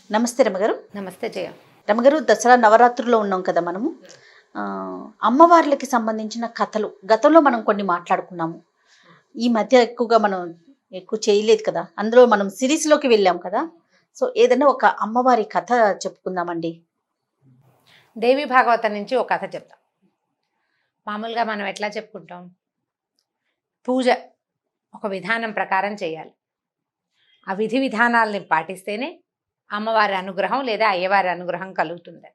నమస్తే రమగారు. నమస్తే జయ. రమగారు, దసరా నవరాత్రుల్లో ఉన్నాం కదా మనము. ఆ, అమ్మవార్లకి సంబంధించిన కథలు గతంలో మనం కొన్ని మాట్లాడుకున్నాము. ఈ మధ్య ఎక్కువగా మనం ఎక్కువ చేయలేదు కదా, అందులో మనం సిరీస్లోకి వెళ్ళాం కదా. సో ఏదైనా ఒక అమ్మవారి కథ చెప్పుకుందామండి. దేవి భాగవతం నుంచి ఒక కథ చెప్తాం. మామూలుగా మనం ఎట్లా చెప్పుకుంటాం, పూజ ఒక విధానం ప్రకారం చేయాలి. ఆ విధి విధానాలని పాటిస్తేనే అమ్మవారి అనుగ్రహం లేదా అయ్యవారి అనుగ్రహం కలుగుతుంది.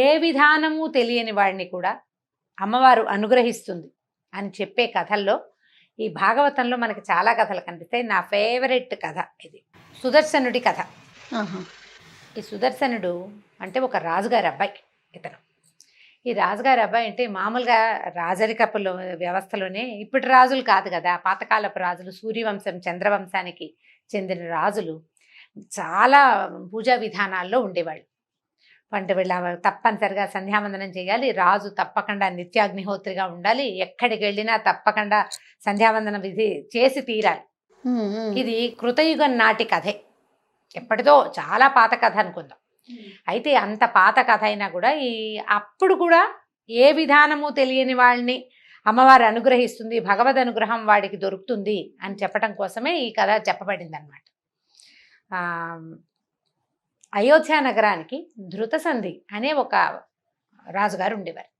ఏ విధానము తెలియని వాడిని కూడా అమ్మవారు అనుగ్రహిస్తుంది అని చెప్పే కథల్లో ఈ భాగవతంలో మనకి చాలా కథలు కనిపిస్తాయి. నా ఫేవరెట్ కథ ఇది, సుదర్శనుడి కథ. ఈ సుదర్శనుడు అంటే ఒక రాజుగారి అబ్బాయి. ఈ రాజుగారి అబ్బాయి అంటే మామూలుగా రాజరికపుల వ్యవస్థలోనే ఇప్పటి రాజులు కాదు కదా, పాతకాలపు రాజులు, సూర్యవంశం చంద్రవంశానికి చెందిన రాజులు చాలా పూజా విధానాల్లో ఉండేవాళ్ళు. అంటే వీళ్ళ తప్పనిసరిగా సంధ్యావందనం చేయాలి, రాజు తప్పకుండా నిత్యాగ్నిహోత్రిగా ఉండాలి, ఎక్కడికి వెళ్ళినా తప్పకుండా సంధ్యావందన విధి చేసి తీరాలి. ఇది కృతయుగం నాటి కథే, ఎప్పటిదో చాలా పాత కథ అనుకుందాం. అయితే అంత పాత కథ అయినా కూడా అప్పుడు కూడా ఏ విధానము తెలియని వాళ్ళని అమ్మవారు అనుగ్రహిస్తుంది, భగవద్ అనుగ్రహం వాడికి దొరుకుతుంది అని చెప్పడం కోసమే ఈ కథ చెప్పబడింది అనమాట. అయోధ్య నగరానికి ధృతసంధి అనే ఒక రాజుగారు ఉండేవారు.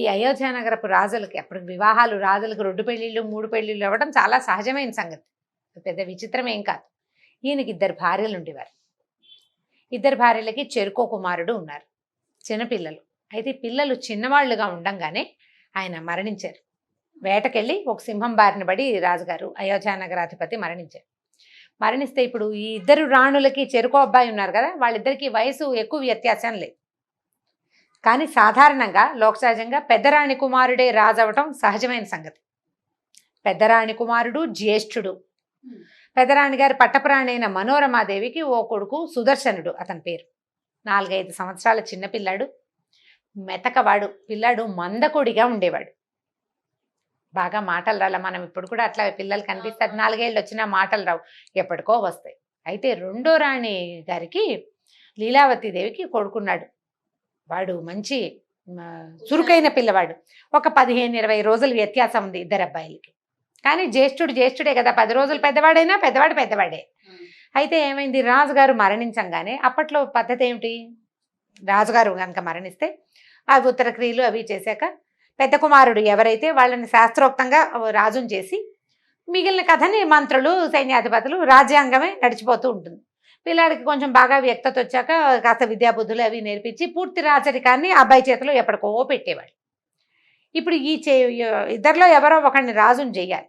ఈ అయోధ్య నగరపు రాజులకి అప్పుడు వివాహాలు, రాజులకు 2 పెళ్ళిళ్ళు 3 పెళ్ళిళ్ళు అవ్వడం చాలా సహజమైన సంగతి, పెద్ద విచిత్రం ఏం కాదు. ఈయనకి 2 భార్యలు ఉండేవారు. 2 భార్యలకి చెరుకో కుమారుడు ఉన్నారు, చిన్నపిల్లలు. అయితే పిల్లలు చిన్నవాళ్లుగా ఉండంగానే ఆయన మరణించారు. వేటకెళ్ళి ఒక సింహం బారిన పడి రాజుగారు అయోధ్య నగరాధిపతి మరణించారు. మరణిస్తే ఇప్పుడు ఈ 2 రాణులకి చెరుకో అబ్బాయి ఉన్నారు కదా, వాళ్ళిద్దరికీ వయసు ఎక్కువ వ్యత్యాసం లేదు. కానీ సాధారణంగా లోకసహజంగా పెద్దరాణి కుమారుడే రాజు అవటం సహజమైన సంగతి. పెద్దరాణి కుమారుడు జ్యేష్ఠుడు. పెద్దరాణి గారి పట్టపురాణి అయిన మనోరమాదేవికి ఓ కొడుకు సుదర్శనుడు, అతని పేరు. 4-5 సంవత్సరాల చిన్నపిల్లాడు, మెతకవాడు పిల్లాడు, మందకొడిగా ఉండేవాడు. బాగా మాటలు రాల. మనం ఇప్పుడు కూడా అట్లా పిల్లలు కనిపిస్తారు, 4 ఏళ్ళు వచ్చినా మాటలు రావు, ఎప్పటికో వస్తాయి. అయితే 2వ రాణి గారికి లీలావతీదేవికి కొడుకున్నాడు. వాడు మంచి చురుకైన పిల్లవాడు. ఒక 15-20 రోజుల వ్యత్యాసం ఉంది 2 అబ్బాయిలకి. కానీ జ్యేష్ఠుడే కదా, 10 రోజులు పెద్దవాడైనా పెద్దవాడే. అయితే ఏమైంది, రాజుగారు మరణించంగానే అప్పట్లో పద్ధతి ఏమిటి, రాజుగారు కనుక మరణిస్తే అవి ఉత్తర క్రియలు అవి చేశాక పెద్ద కుమారుడు ఎవరైతే వాళ్ళని శాస్త్రోక్తంగా రాజుని చేసి మిగిలిన కథని మంత్రులు, సైన్యాధిపతులు, రాజ్యాంగమే నడిచిపోతూ ఉంటుంది. పిల్లాడికి కొంచెం బాగా వ్యక్తత వచ్చాక కాస్త విద్యాబుద్ధులు అవి నేర్పించి పూర్తి రాజరికాన్ని అబ్బాయి చేతిలో ఎప్పటికో పెట్టేవాడు. ఇప్పుడు ఇద్దరిలో ఎవరో ఒకరిని రాజుని చెయ్యాలి.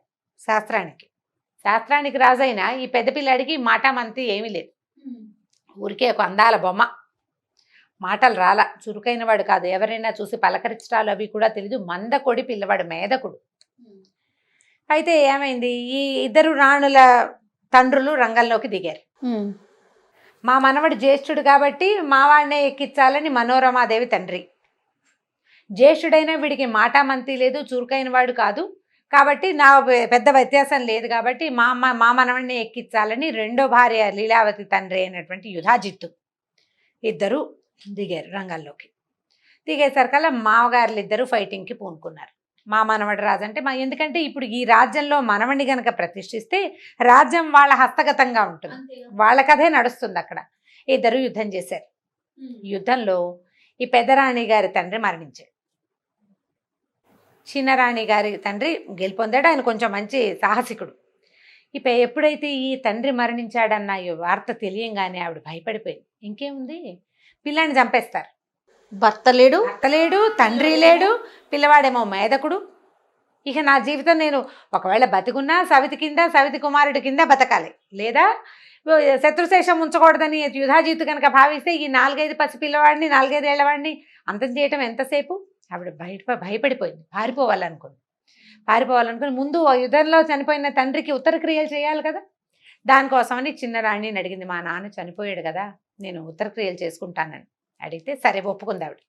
శాస్త్రానికి రాజైనా ఈ పెద్ద పిల్లాడికి మాటామంతి ఏమీ లేదు, ఊరికే ఒక అందాల బొమ్మ, మాటలు రాల, చురుకైన వాడు కాదు, ఎవరైనా చూసి పలకరించడాలు అవి కూడా తెలీదు, మందకొడి పిల్లవాడు, మేధకుడు. అయితే ఏమైంది, ఈ 2 రాణుల తండ్రులు రంగంలోకి దిగారు. మా మనవడు జ్యేష్ఠుడు కాబట్టి మా వాడినే ఎక్కించాలని మనోరమాదేవి తండ్రి. జ్యేష్ఠుడైనా వీడికి మాటామంతి లేదు, చురుకైన వాడు కాదు కాబట్టి నా పెద్ద వ్యత్యాసం లేదు కాబట్టి మా మనవడిని ఎక్కించాలని 2వ భార్య లీలావతి తండ్రి అయినటువంటి యుధాజిత్తు 2 దిగారు రంగంలోకి. దిగేసరికల్లా మామగారులు 2 ఫైటింగ్కి పూనుకున్నారు. మా మనవడి రాజు అంటే ఎందుకంటే ఇప్పుడు ఈ రాజ్యంలో మనవడిని గనక ప్రతిష్ఠిస్తే రాజ్యం వాళ్ళ హస్తగతంగా ఉంటుంది, వాళ్ళ కథే నడుస్తుంది. అక్కడ 2 యుద్ధం చేశారు. యుద్ధంలో ఈ పెద్దరాణి గారి తండ్రి మరణించాడు. చిన్నరాణి గారి తండ్రి గెలుపొందాడు. ఆయన కొంచెం మంచి సాహసికుడు. ఎప్పుడైతే ఈ తండ్రి మరణించాడన్న ఈ వార్త తెలియంగానే ఆవిడ భయపడిపోయింది. ఇంకేముంది, పిల్లాన్ని చంపేస్తారు. భర్త లేడు, తండ్రి లేడు, పిల్లవాడేమో మేధకుడు. ఇక నా జీవితం నేను ఒకవేళ బతికున్నా సవితి కుమారుడి కింద బతకాలి, లేదా శత్రుశేషం ఉంచకూడదని యుధాజిత్తు కనుక భావిస్తే ఈ 4-5 పసి పిల్లవాడిని, 4-5 ఏళ్లవాడిని అంతం చేయటం ఎంతసేపు. ఆవిడ భయపడిపోయింది, పారిపోవాలనుకుని ముందు యుద్ధంలో చనిపోయిన తండ్రికి ఉత్తర క్రియలు చేయాలి కదా. దానికోసమని చిన్నరాణిని అడిగింది, మా నాన్న చనిపోయాడు కదా, నేను ఉత్తర క్రియలు చేసుకుంటానని అడిగితే సరే ఒప్పుకుంది ఆవిడ.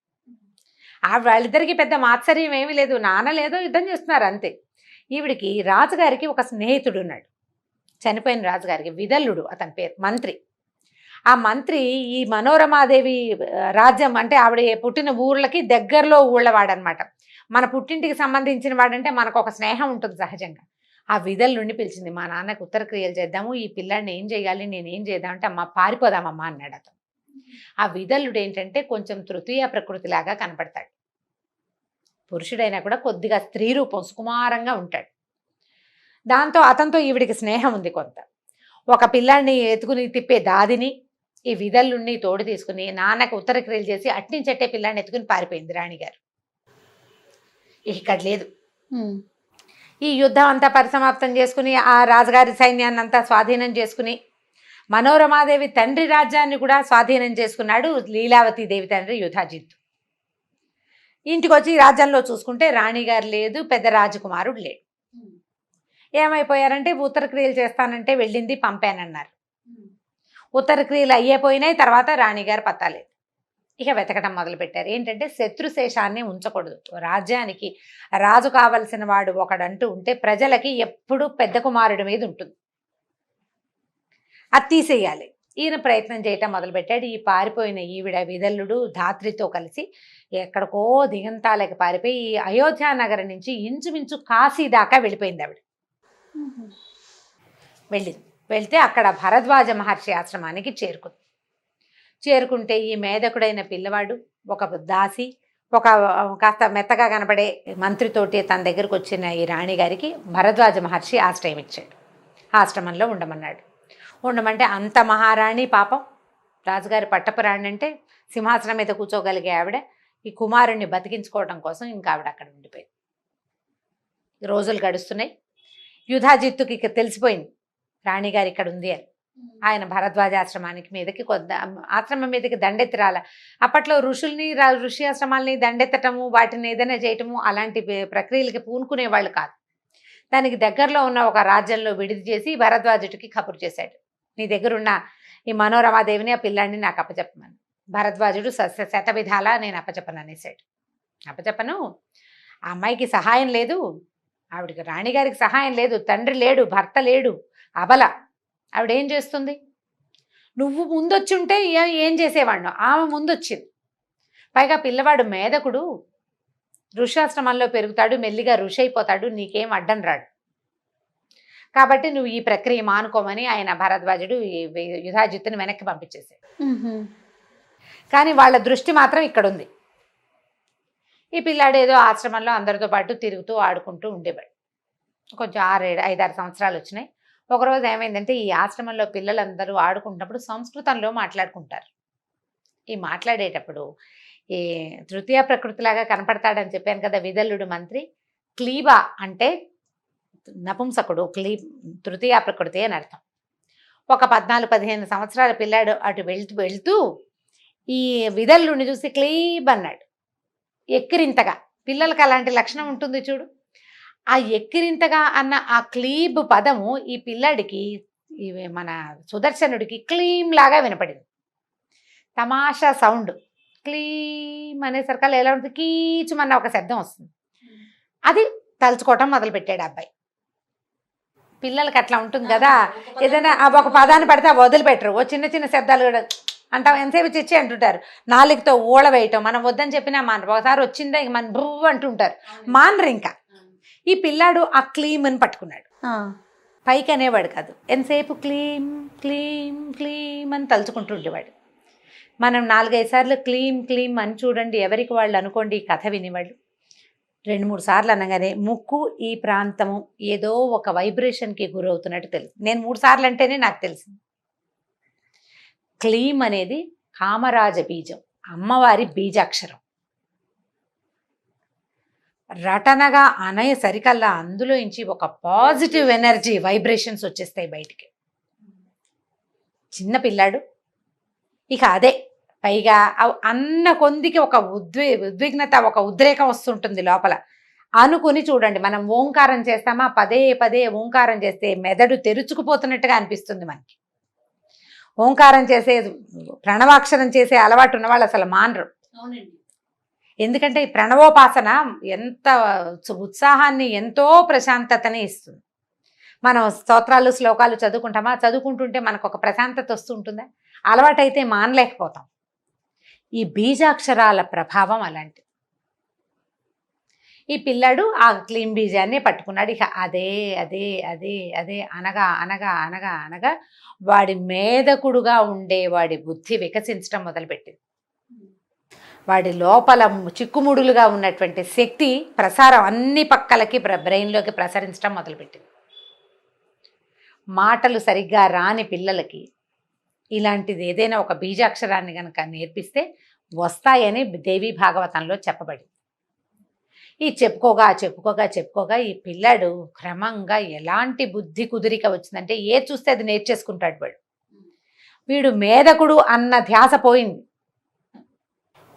వాళ్ళిద్దరికీ పెద్ద మాత్సర్యం ఏమీ లేదు, నాన్న లేదో యుద్ధం చేస్తున్నారు అంతే. ఈవిడికి రాజుగారికి ఒక స్నేహితుడు ఉన్నాడు, చనిపోయిన రాజుగారికి విదల్లుడు అతని పేరు, మంత్రి. ఆ మంత్రి ఈ మనోరమాదేవి రాజ్యం అంటే ఆవిడ పుట్టిన ఊర్లకి దగ్గరలో ఊళ్ళవాడనమాట. మన పుట్టింటికి సంబంధించిన వాడంటే మనకు ఒక స్నేహం ఉంటుంది సహజంగా. ఆ విదల్లుండి పిలిచింది, మా నాన్నకు ఉత్తర క్రియలు చేద్దాము, ఈ పిల్లాడిని ఏం చేయాలి, నేనేం చేద్దాం అంటే, అమ్మ పారిపోదామమ్మా అన్నాడు అతను. ఆ విదల్లుడు ఏంటంటే కొంచెం తృతీయ ప్రకృతిలాగా కనపడతాడు. పురుషుడైనా కూడా కొద్దిగా స్త్రీ రూపం, సుకుమారంగా ఉంటాడు. దాంతో అతనితో ఈవిడికి స్నేహం ఉంది కొంత. ఒక పిల్లాడిని ఎత్తుకుని తిప్పే దాదిని ఈ విదల్లుణ్ణి తోడు తీసుకుని నాన్నకు ఉత్తర క్రియలు చేసి అట్టించట్టే పిల్లాడిని ఎత్తుకుని పారిపోయింది రాణిగారు. ఇక్కడ లేదు. ఈ యుద్ధం అంతా పరిసమాప్తం చేసుకుని ఆ రాజుగారి సైన్యాన్ని అంతా స్వాధీనం చేసుకుని మనోరమాదేవి తండ్రి రాజ్యాన్ని కూడా స్వాధీనం చేసుకున్నాడు లీలావతి దేవి తండ్రి యుధాజిత్తు. ఇంటికి వచ్చి రాజ్యంలో చూసుకుంటే రాణిగారు లేదు, పెద్ద రాజకుమారుడు లేడు. ఏమైపోయారంటే ఉత్తర క్రియలు చేస్తానంటే వెళ్ళింది, పంపానన్నారు. ఉత్తర క్రియలు అయ్యేపోయినాయి. తర్వాత రాణిగారు పత్తాలేదు. ఇక వెతకటం మొదలుపెట్టారు. ఏంటంటే శత్రుశేషాన్ని ఉంచకూడదు. రాజ్యానికి రాజు కావలసిన వాడు ఒకడంటూ ఉంటే ప్రజలకి ఎప్పుడూ పెద్ద కుమారుడి మీద ఉంటుంది, అది తీసేయాలి. ఈయన ప్రయత్నం చేయటం మొదలుపెట్టాడు. ఈ పారిపోయిన ఈవిడ విదల్లుడు ధాత్రితో కలిసి ఎక్కడికో దిగంతాలకి పారిపోయి ఈ అయోధ్య నగరం నుంచి ఇంచుమించు కాశీ దాకా వెళ్ళిపోయింది ఆవిడ. వెళ్తే అక్కడ భరద్వాజ మహర్షి ఆశ్రమానికి చేరుకుంటే ఈ మేధకుడైన పిల్లవాడు, ఒక దాసి, ఒక కాస్త మెత్తగా కనపడే మంత్రితోటి తన దగ్గరకు వచ్చిన ఈ రాణిగారికి భరద్వాజ మహర్షి ఆశ్రయం ఇచ్చాడు. ఆశ్రమంలో ఉండమన్నాడు. ఉండమంటే అంత మహారాణి పాపం, రాజుగారి పట్టపురాణి అంటే సింహాసనం మీద కూర్చోగలిగే ఆవిడ ఈ కుమారుణ్ణి బతికించుకోవడం కోసం ఇంకా ఆవిడ అక్కడ ఉండిపోయింది. రోజులు గడుస్తున్నాయి. యుధాజిత్తుకి ఇక తెలిసిపోయింది రాణిగారు ఇక్కడ ఉంది అని. ఆయన భరద్వాజ ఆశ్రమానికి మీదకి ఆశ్రమం మీదకి దండెత్తి రాల. అప్పట్లో ఋషి ఆశ్రమాలని దండెత్తటము, వాటిని ఏదైనా చేయటము అలాంటి ప్రక్రియలకి పూనుకునేవాళ్ళు కాదు. దానికి దగ్గరలో ఉన్న ఒక రాజ్యంలో విడిది చేసి భరద్వాజుడికి కబురు చేశాడు, నీ దగ్గరున్న ఈ మనోరమాదేవిని ఆ పిల్లాడిని నాకు అప్పచెప్పమని. భరద్వాజుడు శతవిధాలా నేను అప్పచెప్పను అనేసాడు. అప్పచెప్పను, ఆ అమ్మాయికి సహాయం లేదు, ఆవిడకి రాణిగారికి సహాయం లేదు, తండ్రి లేడు, భర్త లేడు, అబల, ఆవిడేం చేస్తుంది? నువ్వు ముందొచ్చి ఉంటే ఏం చేసేవాడినో, ఆమె ముందొచ్చింది. పైగా పిల్లవాడు మేధకుడు, ఋషాశ్రమంలో పెరుగుతాడు, మెల్లిగా ఋషి అయిపోతాడు, నీకేం అడ్డం రాడు. కాబట్టి నువ్వు ఈ ప్రక్రియ మానుకోమని ఆయన భరద్వాజుడు యుధాజిత్తుని వెనక్కి పంపించేశాడు. కానీ వాళ్ళ దృష్టి మాత్రం ఇక్కడ ఉంది. ఈ పిల్లాడు ఏదో ఆశ్రమంలో అందరితో పాటు తిరుగుతూ ఆడుకుంటూ ఉండేవాడు. కొంచెం 5-6 సంవత్సరాలు వచ్చినాయి. ఒకరోజు ఏమైందంటే ఈ ఆశ్రమంలో పిల్లలందరూ ఆడుకుంటున్నప్పుడు సంస్కృతంలో మాట్లాడుకుంటారు. ఈ మాట్లాడేటప్పుడు ఈ తృతీయ ప్రకృతిలాగా కనపడతాడని చెప్పాను కదా విదల్లుడు మంత్రి. క్లీబా అంటే నపుంసకుడు, తృతీయ ప్రకృతి అని అర్థం. ఒక 14-15 సంవత్సరాల పిల్లాడు అటు వెళ్తూ ఈ విదల్లుడిని చూసి క్లీబ్ అన్నాడు. ఎక్కిరింతగా, పిల్లలకి అలాంటి లక్షణం ఉంటుంది చూడు. ఆ ఎక్కిరింతగా అన్న ఆ క్లీబ్ పదము ఈ పిల్లాడికి, మన సుదర్శనుడికి క్లీమ్ లాగా వినపడింది. తమాషా సౌండ్, క్లీమ్ అనేసరికల్లా ఎలా ఉంటుంది, కీచుమన్న ఒక శబ్దం వస్తుంది. అది తలుచుకోవటం మొదలుపెట్టాడు అబ్బాయి. పిల్లలకి అట్లా ఉంటుంది కదా, ఏదైనా ఒక పదాన్ని పడితే వదిలిపెట్టరు, ఓ చిన్న చిన్న శబ్దాలు కూడా అంటాం, ఎంతసేపు చిచ్చి అంటుంటారు. నాలుగుతో ఊళ వేయటం, మనం వద్దని చెప్పినా మానరు. ఒకసారి వచ్చిందా ఇక మన భూ అంటుంటారు, మానరు. ఇంకా ఈ పిల్లాడు ఆ క్లీమ్ అని పట్టుకున్నాడు. పైకి అనేవాడు కాదు, ఎంతసేపు క్లీమ్ క్లీమ్ క్లీమ్ అని తలుచుకుంటుండేవాడు. మనం 4-5 సార్లు క్లీమ్ క్లీమ్ అని చూడండి, ఎవరికి వాళ్ళు అనుకోండి ఈ కథ వినేవాళ్ళు. 2-3 సార్లు అనగానే ముక్కు ఈ ప్రాంతము ఏదో ఒక వైబ్రేషన్కి గురవుతున్నట్టు తెలుసు. నేను 3 సార్లు అంటేనే నాకు తెలిసింది. క్లీమ్ అనేది కామరాజ బీజం, అమ్మవారి బీజాక్షరం. రటనగా అనయ సరికల్లా అందులో నుంచి ఒక పాజిటివ్ ఎనర్జీ వైబ్రేషన్స్ వచ్చేస్తాయి బయటికి. చిన్న పిల్లాడు ఇక అదే పైగా అన్న కొందికి ఒక ఉద్విగ్నత, ఒక ఉద్రేకం వస్తుంటుంది లోపల. అనుకుని చూడండి, మనం ఓంకారం చేస్తామా, పదే పదే ఓంకారం చేస్తే మెదడు తెరుచుకుపోతున్నట్టుగా అనిపిస్తుంది మనకి. ఓంకారం చేసే, ప్రణవాక్షరం చేసే అలవాటు ఉన్నవాళ్ళు అసలు మానరు. ఎందుకంటే ఈ ప్రణవోపాసన ఎంత ఉత్సాహాన్ని, ఎంతో ప్రశాంతతని ఇస్తుంది. మనం స్తోత్రాలు శ్లోకాలు చదువుకుంటామా, చదువుకుంటుంటే మనకు ఒక ప్రశాంతత వస్తుంటుందా? అలవాటైతే మానలేకపోతాం. ఈ బీజాక్షరాల ప్రభావం అలాంటి. ఈ పిల్లాడు ఆ క్లీం బీజాన్ని పట్టుకున్నాడు. ఇక అదే అదే అదే అదే అనగా అనగా అనగా అనగా వాడి మేధకుడుగా ఉండే వాడి బుద్ధి వికసించడం మొదలుపెట్టింది. వాడి లోపల చిక్కుముడులుగా ఉన్నటువంటి శక్తి ప్రసారం అన్ని పక్కలకి బ్రెయిన్లోకి ప్రసరించడం మొదలుపెట్టింది. మాటలు సరిగ్గా రాని పిల్లలకి ఇలాంటిది ఏదైనా ఒక బీజాక్షరాన్ని కనుక నేర్పిస్తే వస్తాయని దేవీ భాగవతంలో చెప్పబడింది. ఈ చెప్పుకోగా చెప్పుకోగా చెప్పుకోగా ఈ పిల్లాడు క్రమంగా ఎలాంటి బుద్ధి కుదిరిక వచ్చిందంటే ఏది చూస్తే అది నేర్చేసుకుంటాడు. వీడు మేధకుడు అన్న ధ్యాస పోయింది.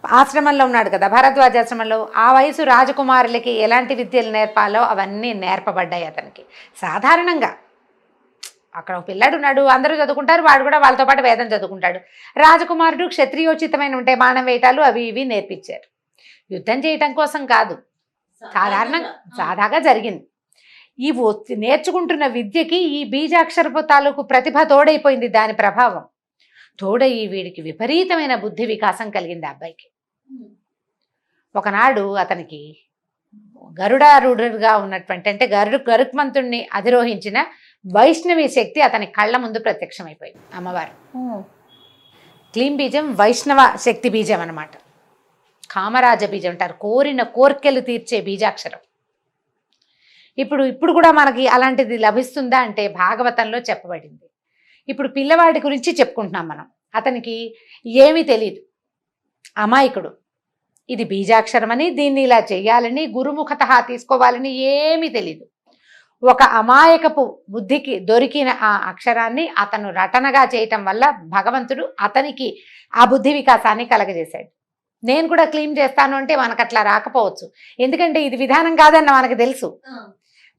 ఆశ్రమంలో ఉన్నాడు కదా, భరద్వాజాశ్రమంలో. ఆ వయసు రాజకుమారులకి ఎలాంటి విద్యలు నేర్పాలో అవన్నీ నేర్పబడ్డాయి అతనికి. సాధారణంగా అక్కడ ఒక పిల్లాడు ఉన్నాడు, అందరూ చదువుకుంటారు, వాడు కూడా వాళ్ళతో పాటు వేదం చదువుకుంటాడు. రాజకుమారుడు క్షత్రియోచితమైన ఉంటే బాణం వేయటాలు అవి ఇవి నేర్పించారు. యుద్ధం చేయటం కోసం కాదు, సాదాగా జరిగింది. ఈ నేర్చుకుంటున్న విద్యకి ఈ బీజాక్షరపు తాలూకు ప్రతిభ తోడైపోయింది. దాని ప్రభావం తోడయి వీడికి విపరీతమైన బుద్ధి వికాసం కలిగింది ఆ అబ్బాయికి. ఒకనాడు అతనికి గరుడారూఢుడుగా ఉన్నటువంటి, అంటే గరుత్మంతుణ్ణి అధిరోహించిన వైష్ణవి శక్తి అతని కళ్ళ ముందు ప్రత్యక్షమైపోయింది. అమ్మవారు క్లీం బీజం వైష్ణవ శక్తి బీజం అన్నమాట. కామరాజ బీజం అంటారు, కోరిన కోర్కెలు తీర్చే బీజాక్షరం. ఇప్పుడు కూడా మనకి అలాంటిది లభిస్తుందా అంటే భాగవతంలో చెప్పబడింది. ఇప్పుడు పిల్లవాడి గురించి చెప్పుకుంటున్నాం మనం. అతనికి ఏమీ తెలియదు, అమాయకుడు. ఇది బీజాక్షరం అని, దీన్ని ఇలా చేయాలని, గురుముఖత తీసుకోవాలని ఏమీ తెలీదు. ఒక అమాయకపు బుద్ధికి దొరికిన ఆ అక్షరాన్ని అతను రటనగా చేయటం వల్ల భగవంతుడు అతనికి ఆ బుద్ధి వికాసాన్ని కలగజేశాడు. నేను కూడా క్లీన్ చేస్తాను అంటే మనకు అట్లా రాకపోవచ్చు, ఎందుకంటే ఇది విధానం కాదన్న మనకు తెలుసు.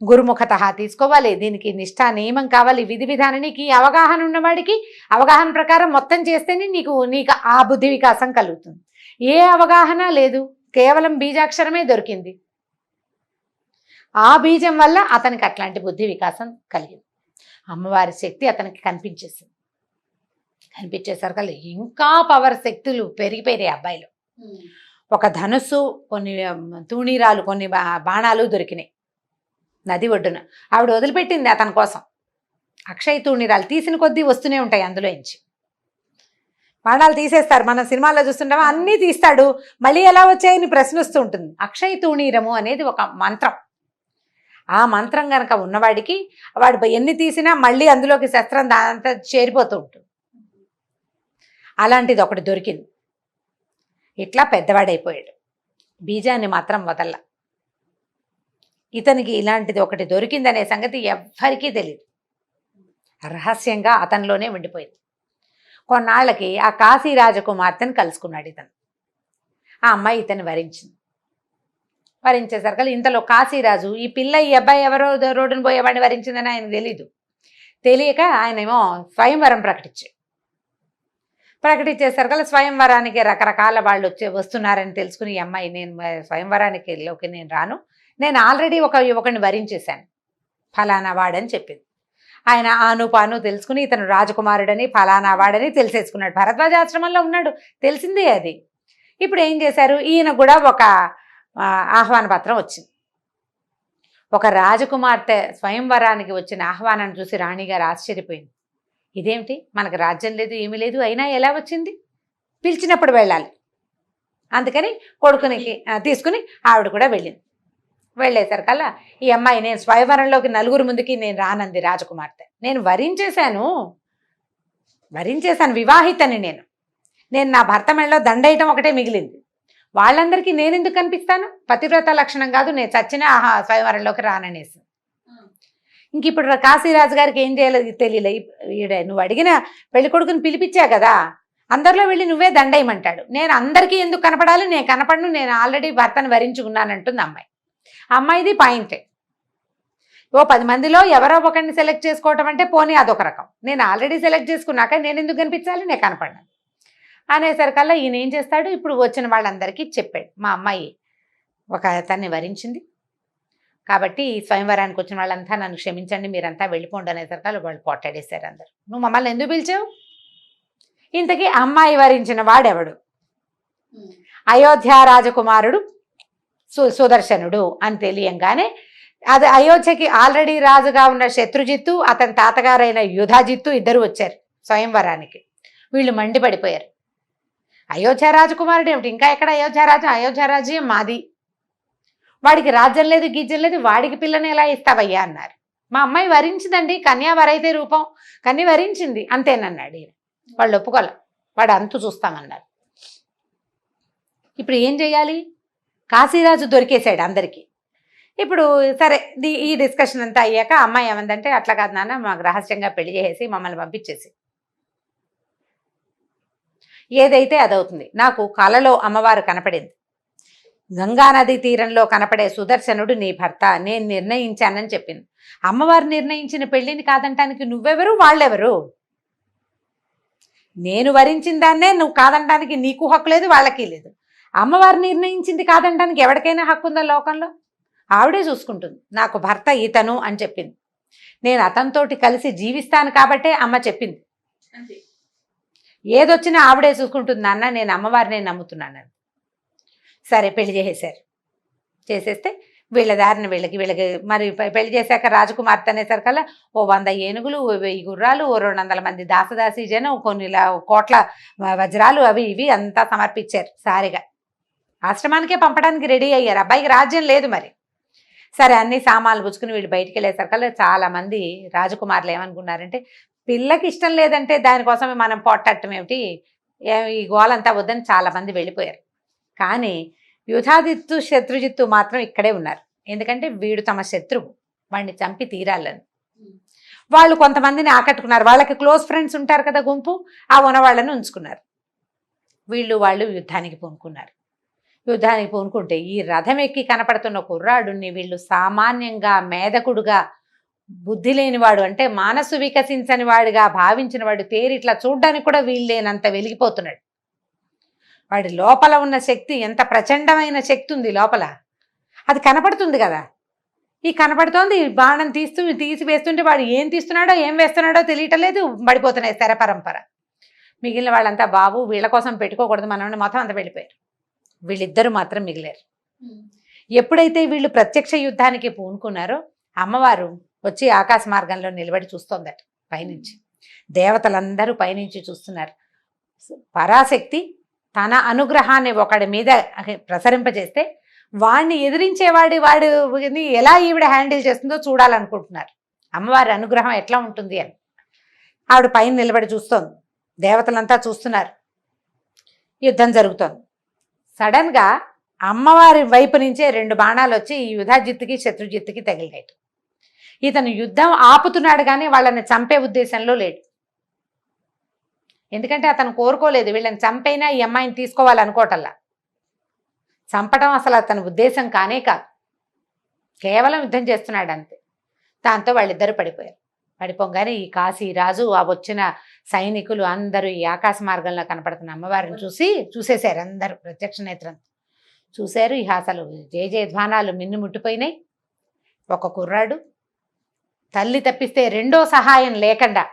గురుముఖత తీసుకోవాలి, దీనికి నిష్ఠా నియమం కావాలి, విధి విధానానికి అవగాహన ఉన్నవాడికి అవగాహన ప్రకారం మొత్తం చేస్తేనే నీకు ఆ బుద్ధి వికాసం కలుగుతుంది. ఏ అవగాహన లేదు, కేవలం బీజాక్షరమే దొరికింది. ఆ బీజం వల్ల అతనికి అట్లాంటి బుద్ధి వికాసం కలిగింది. అమ్మవారి శక్తి అతనికి కనిపించేసింది. కనిపించేసరికి ఇంకా పవర్ శక్తులు పెరిగిపోయాయి అబ్బాయిలో. ఒక ధనుస్సు, కొన్ని తూణీరాలు, కొన్ని బాణాలు దొరికినాయి నది ఒడ్డున. ఆవిడ వదిలిపెట్టింది అతని కోసం. అక్షయ తూణీరాలు తీసిన కొద్దీ వస్తూనే ఉంటాయి అందులో నుంచి. బాణాలు తీసేస్తారు, మనం సినిమాల్లో చూస్తుంటామా, అన్నీ తీస్తాడు, మళ్ళీ ఎలా వచ్చాయని ప్రశ్న వస్తూ ఉంటుంది. అక్షయ తూణీరము అనేది ఒక మంత్రం. ఆ మంత్రం కనుక ఉన్నవాడికి వాడు ఎన్ని తీసినా మళ్ళీ అందులోకి శస్త్రం దానంతా చేరిపోతూ ఉంటుంది. అలాంటిది ఒకటి దొరికింది. ఇట్లా పెద్దవాడైపోయాడు, బీజాన్ని మాత్రం వదల్ల. ఇతనికి ఇలాంటిది ఒకటి దొరికిందనే సంగతి ఎవ్వరికీ తెలియదు, రహస్యంగా అతనిలోనే ఉండిపోయింది. కొన్నాళ్ళకి ఆ కాశీ రాజకుమార్తెను కలుసుకున్నాడు ఇతను. ఆ అమ్మాయి ఇతన్ని వరించింది. వరించేసరికి ఇంతలో కాశీరాజు ఈ అబ్బాయి ఎవరో రోడ్డును పోయేవాడిని వరించిందని ఆయన తెలీదు. తెలియక ఆయనేమో స్వయంవరం ప్రకటించేసరికి స్వయంవరానికి రకరకాల వాళ్ళు వస్తున్నారని తెలుసుకుని, ఈ అమ్మాయి నేను స్వయంవరానికి నేను రాను, నేను ఆల్రెడీ ఒకరిని వరించేశాను, ఫలానా వాడని చెప్పింది. ఆయన ఆను పాను తెలుసుకుని ఇతను రాజకుమారుడని ఫలానా వాడని తెలిసేసుకున్నాడు. భరద్వాజాశ్రమంలో ఉన్నాడు, తెలిసిందే అది. ఇప్పుడు ఏం చేశారు, ఈయన కూడా ఒక ఆహ్వాన పత్రం వచ్చింది. ఒక రాజకుమార్తె స్వయంవరానికి వచ్చిన ఆహ్వానాన్ని చూసి రాణిగారు ఆశ్చర్యపోయింది. ఇదేమిటి, మనకు రాజ్యం లేదు ఏమీ లేదు, అయినా ఎలా వచ్చింది, పిలిచినప్పుడు వెళ్ళాలి. అందుకని కొడుకునికి తీసుకుని ఆవిడ కూడా వెళ్ళింది. వెళ్ళేసరికల్లా ఈ అమ్మాయి, నేను స్వయంవరంలోకి నలుగురు ముందుకి నేను రానంది రాజకుమార్తె. నేను వరించేశాను, వివాహితని నేను నా భర్త మెడలో దండేయటం ఒకటే మిగిలింది. వాళ్ళందరికీ నేను ఎందుకు కనిపిస్తాను, పతివ్రత లక్షణం కాదు, నేను చచ్చిన స్వయంవరంలోకి రాననేసి. ఇంక ఇప్పుడు కాశీరాజు గారికి ఏం చేయాలో తెలియలే. నువ్వు అడిగిన పెళ్లి కొడుకుని పిలిపించా కదా, అందరిలో వెళ్ళి నువ్వే దండేయమంటాడు. నేను అందరికీ ఎందుకు కనపడాలి, నేను కనపడను, నేను ఆల్రెడీ భర్తను వరించుకున్నానంటుంది అమ్మాయి. అమ్మాయిది పాయింటే. 10 మందిలో ఎవరో ఒకరిని సెలెక్ట్ చేసుకోవటం అంటే పోనీ అదొక రకం, నేను ఆల్రెడీ సెలెక్ట్ చేసుకున్నాక నేను ఎందుకు కనిపించాలి, నేను కనపడ్డాను అనేసరికల్లా ఈయన ఏం చేస్తాడు, ఇప్పుడు వచ్చిన వాళ్ళందరికీ చెప్పాడు, మా అమ్మాయి ఒక అతన్ని వరించింది, కాబట్టి ఈ స్వయంవరానికి వచ్చిన వాళ్ళంతా నన్ను క్షమించండి, మీరంతా వెళ్ళిపోండి అనేసరికి వాళ్ళు పోట్లాడేశారు అందరు. నువ్వు మమ్మల్ని ఎందుకు పిలిచావు? ఇంతకీ అమ్మాయి వరించిన వాడెవడు? అయోధ్య రాజకుమారుడు సుదర్శనుడు అని తెలియంగానే అది అయోధ్యకి ఆల్రెడీ రాజుగా ఉన్న శత్రుజిత్తు, అతని తాతగారైన యుధాజిత్తు ఇద్దరు వచ్చారు స్వయంవరానికి. వీళ్ళు మండిపడిపోయారు. అయోధ్య రాజకుమారుడు ఏమిటి, ఇంకా ఎక్కడ అయోధ్య రాజు? అయోధ్య రాజ్యం మాది, వాడికి రాజ్యం లేదు గీజ్యం లేదు, వాడికి పిల్లని ఎలా ఇస్తావయ్యా అన్నారు. మా అమ్మాయి వరించిందండి, కన్యా వరైతే రూపం, కన్య వరించింది అంతేనన్నాడు ఈయన. వాళ్ళు ఒప్పుకోలే, వాడు అంతు చూస్తామన్నారు. ఇప్పుడు ఏం చేయాలి? కాశీరాజు దొరికేశాడు అందరికీ. ఇప్పుడు సరే ఈ డిస్కషన్ అంతా అయ్యాక అమ్మాయి ఏమందంటే, అట్లా కాదు నాన్న, మాకు రహస్యంగా పెళ్లి చేసేసి మమ్మల్ని పంపించేసి, ఏదైతే అదవుతుంది. నాకు కలలో అమ్మవారు కనపడింది, గంగానది తీరంలో కనపడే సుదర్శనుడు నీ భర్త, నేను నిర్ణయించానని చెప్పింది. అమ్మవారు నిర్ణయించిన పెళ్లిని కాదంటానికి నువ్వెవరు, వాళ్ళెవరు? నేను వరించిన దాన్నే నువ్వు కాదంటానికి నీకు హక్కు లేదు, వాళ్ళకి లేదు. అమ్మవారు నిర్ణయించింది కాదంటానికి ఎవరికైనా హక్కు ఉందా లోకంలో? ఆవిడే చూసుకుంటుంది. నాకు భర్త ఇతను అని చెప్పింది. నేను అతనితోటి కలిసి జీవిస్తాను కాబట్టే అమ్మ చెప్పింది. ఏదొచ్చినా ఆవిడే చూసుకుంటుంది నాన్న, నేను అమ్మవారినే నమ్ముతున్నాను. సరే పెళ్లి చేసేశారు. చేసేస్తే వీళ్ళ దారిని వీళ్ళకి మరి పెళ్లి చేశాక రాజకుమార్తె అనేసరికల్లా 100 ఏనుగులు, 1000 గుర్రాలు, 200 మంది దాసదాసి జనం, కొన్ని కోట్ల వజ్రాలు అవి ఇవి అంతా సమర్పించారు. సారిగా ఆశ్రమానికే పంపడానికి రెడీ అయ్యారు. అబ్బాయికి రాజ్యం లేదు మరి. సరే అన్ని సామాన్లు పుచ్చుకుని వీళ్ళు బయటికి వెళ్ళేసరికల్లా చాలా మంది రాజకుమారులు ఏమనుకున్నారంటే, పిల్లకి ఇష్టం లేదంటే దానికోసమే మనం పోట్టడం ఏమిటి, ఈ గోలంతా వద్దని చాలా మంది వెళ్ళిపోయారు. కానీ యుధాజిత్తు శత్రుజిత్తు మాత్రం ఇక్కడే ఉన్నారు. ఎందుకంటే వీడు తమ శత్రువు, వాడిని చంపి తీరాలని. వాళ్ళు కొంతమందిని ఆకట్టుకున్నారు. వాళ్ళకి క్లోజ్ ఫ్రెండ్స్ ఉంటారు కదా, గుంపు, ఆ ఉన్నవాళ్ళని ఉంచుకున్నారు. వాళ్ళు యుద్ధానికి పూనుకున్నారు. యుద్ధానికి పూనుకుంటే ఈ రథం ఎక్కి కనపడుతున్న కుర్రాడుని వీళ్ళు సామాన్యంగా మేధకుడుగా, బుద్ధి లేనివాడు అంటే మనసు వికసించని వాడిగా భావించిన వాడు తేరిట్లా చూడ్డానికి కూడా వీళ్ళేనంత వెలిగిపోతున్నాడు. వాడి లోపల ఉన్న శక్తి ఎంత ప్రచండమైన శక్తి ఉంది లోపల, అది కనపడుతుంది కదా. ఈ కనపడుతోంది, బాణం తీసి వేస్తుంటే వాడు ఏం తీస్తున్నాడో ఏం వేస్తున్నాడో తెలియటలేదు, పడిపోతున్నాయి శర పరంపర. మిగిలిన వాళ్ళంతా బాబు వీళ్ళ కోసం పెట్టుకోకూడదు మనం మొత్తం అంతా వెళ్ళిపోయారు. వీళ్ళిద్దరూ మాత్రం మిగిలారు. ఎప్పుడైతే వీళ్ళు ప్రత్యక్ష యుద్ధానికి పూనుకున్నారో అమ్మవారు వచ్చి ఆకాశ మార్గంలో నిలబడి చూస్తోందట పైనుంచి. దేవతలందరూ పైనుంచి చూస్తున్నారు. పరాశక్తి తన అనుగ్రహాన్ని ఒకడి మీద ప్రసరింపజేస్తే వాడిని వాడిని ఎలా ఈవిడ హ్యాండిల్ చేస్తుందో చూడాలనుకుంటున్నారు. అమ్మవారి అనుగ్రహం ఎట్లా ఉంటుంది అని ఆవిడ పైన నిలబడి చూస్తోంది. దేవతలంతా చూస్తున్నారు. యుద్ధం జరుగుతోంది. సడన్గా అమ్మవారి వైపు నుంచే 2 బాణాలు వచ్చి ఈ యుధాజిత్తుకి శత్రుజిత్తుకి తగిలినాయి. ఇతను యుద్ధం ఆపుతున్నాడు కానీ వాళ్ళని చంపే ఉద్దేశంలో లేడు. ఎందుకంటే అతను కోరుకోలేదు వీళ్ళని చంపైనా ఈ అమ్మాయిని తీసుకోవాలనుకోవటల్లా. చంపడం అసలు అతని ఉద్దేశం కానే కాదు, కేవలం యుద్ధం చేస్తున్నాడు అంతే. దాంతో వాళ్ళిద్దరూ పడిపోయారు. పడిపోగానే ఈ కాశీరాజు, ఆ వచ్చిన సైనికులు అందరూ ఈ ఆకాశ మార్గంలో కనపడుతున్న అమ్మవారిని చూసేశారు. అందరూ ప్రత్యక్ష నేత్రంతో చూశారు. ఇక అసలు జయధ్వానాలు మిన్ను ముట్టిపోయినాయి. ఒక కుర్రాడు తల్లి తప్పిస్తే రెండో సహాయం లేకుండా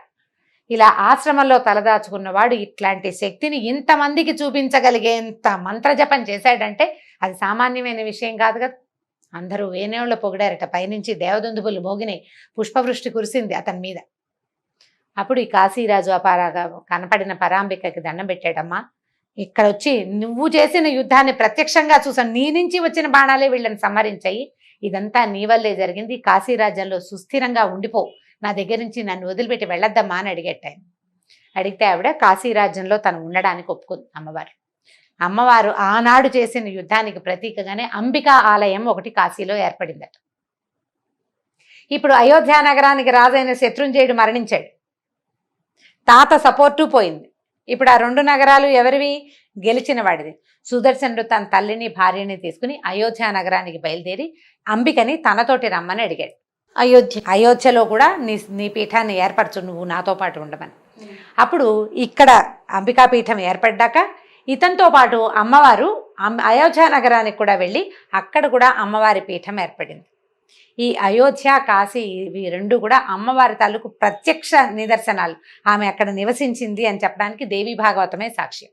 ఇలా ఆశ్రమంలో తలదాచుకున్నవాడు ఇట్లాంటి శక్తిని ఇంతమందికి చూపించగలిగేంత మంత్రజపం చేశాడంటే అది సామాన్యమైన విషయం కాదు కదా. అందరూ వేనేళ్ళు పొగిడారట. పైనుంచి దేవదుందుబులు మోగినాయి, పుష్పవృష్టి కురిసింది అతని మీద. అప్పుడు ఈ కాశీరాజు అపారాగా కనపడిన పరాంబికకి దండం పెట్టాడమ్మా, ఇక్కడ వచ్చి నువ్వు చేసిన యుద్ధాన్ని ప్రత్యక్షంగా చూసాను, నీ నుంచి వచ్చిన బాణాలే వీళ్ళని సంహరించాయి, ఇదంతా నీ వల్లే జరిగింది, కాశీరాజ్యంలో సుస్థిరంగా ఉండిపో, నా దగ్గర నుంచి నన్ను వదిలిపెట్టి వెళ్ళొద్దమ్మా అని అడిగట్టాను. అడిగితే ఆవిడ కాశీరాజ్యంలో తను ఉండడానికి ఒప్పుకుంది. అమ్మవారు ఆనాడు చేసిన యుద్ధానికి ప్రతీకగానే అంబికా ఆలయం ఒకటి కాశీలో ఏర్పడిందట. ఇప్పుడు అయోధ్య నగరానికి రాజైన శత్రుంజయుడు మరణించాడు. తాత సపోర్టు పోయింది. ఇప్పుడు ఆ 2 నగరాలు ఎవరివి? గెలిచిన వాడిది. సుదర్శనుడు తన తల్లిని భార్యని తీసుకుని అయోధ్య నగరానికి బయలుదేరి అంబికని తనతోటి రమ్మని అడిగాడు. అయోధ్యలో కూడా నీ పీఠాన్ని ఏర్పరచు, నువ్వు నాతో పాటు ఉండమని. అప్పుడు ఇక్కడ అంబికా పీఠం ఏర్పడ్డాక ఇతనితో పాటు అమ్మవారు అయోధ్య నగరానికి కూడా వెళ్ళి అక్కడ కూడా అమ్మవారి పీఠం ఏర్పడింది. ఈ అయోధ్య కాశీ ఇవి రెండు కూడా అమ్మవారి తాలూకు ప్రత్యక్ష నిదర్శనాలు. ఆమె అక్కడ నివసించింది అని చెప్పడానికి దేవి భాగవతమే సాక్ష్యం.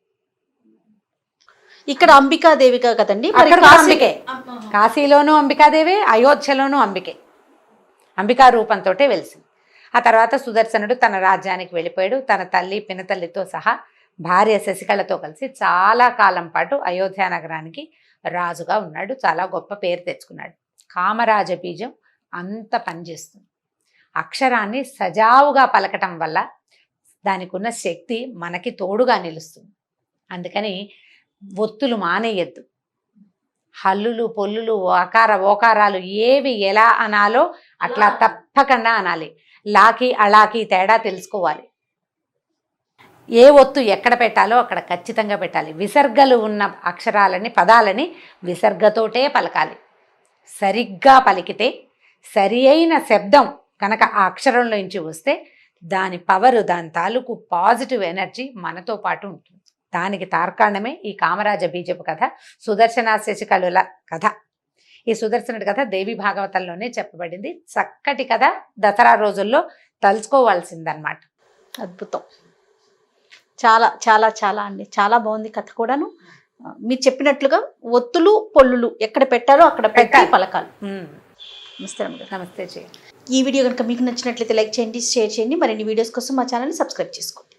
ఇక్కడ అంబికాదేవిగా కదండి, మరి అక్కడ కూడా కాశీ- అంబికే. కాశీలోనూ అంబికాదేవి, అయోధ్యలోనూ అంబికే. అంబికా రూపంతోటే వెలిసింది. ఆ తర్వాత సుదర్శనుడు తన రాజ్యానికి వెళ్ళిపోయాడు. తన తల్లి పినతల్లితో సహా భార్య శశికళతో కలిసి చాలా కాలం పాటు అయోధ్య నగరానికి రాజుగా ఉన్నాడు. చాలా గొప్ప పేరు తెచ్చుకున్నాడు. కామరాజ బీజం అంత పనిచేస్తుంది. అక్షరాన్ని సజావుగా పలకటం వల్ల దానికి ఉన్న శక్తి మనకి తోడుగా నిలుస్తుంది. అందుకని ఒత్తులు మానేయద్దు. హల్లులు పొల్లులు ఓకారాలు ఏవి ఎలా అనాలో అట్లా తప్పకుండా అనాలి. లాకి అలాకి తేడా తెలుసుకోవాలి. ఏ ఒత్తు ఎక్కడ పెట్టాలో అక్కడ ఖచ్చితంగా పెట్టాలి. విసర్గలు ఉన్న అక్షరాలని పదాలని విసర్గతోటే పలకాలి. సరిగ్గా పలికితే సరి అయిన శబ్దం కనుక ఆ అక్షరంలో నుంచి వస్తే దాని పవరు, దాని తాలూకు పాజిటివ్ ఎనర్జీ మనతో పాటు ఉంటుంది. దానికి తార్కాణమే ఈ కామరాజ బీజపు కథ, సుదర్శన శశికళుల కథ. ఈ సుదర్శనుడి కథ దేవి భాగవతంలోనే చెప్పబడింది. చక్కటి కథ, దసరా రోజుల్లో తలుచుకోవాల్సిందన్నమాట. అద్భుతం. చాలా చాలా చాలా అండి, చాలా బాగుంది కథ కూడాను. మీరు చెప్పినట్లుగా ఒత్తులు పొల్లులు ఎక్కడ పెట్టాలో అక్కడ పెట్టి పలకాలి. నమస్తే అమ్మగారు. నమస్తే చేయండి. ఈ వీడియో కనుక మీకు నచ్చినట్లయితే లైక్ చేయండి, షేర్ చేయండి. మరిన్ని వీడియోస్ కోసం మా ఛానల్ని సబ్స్క్రైబ్ చేసుకోండి.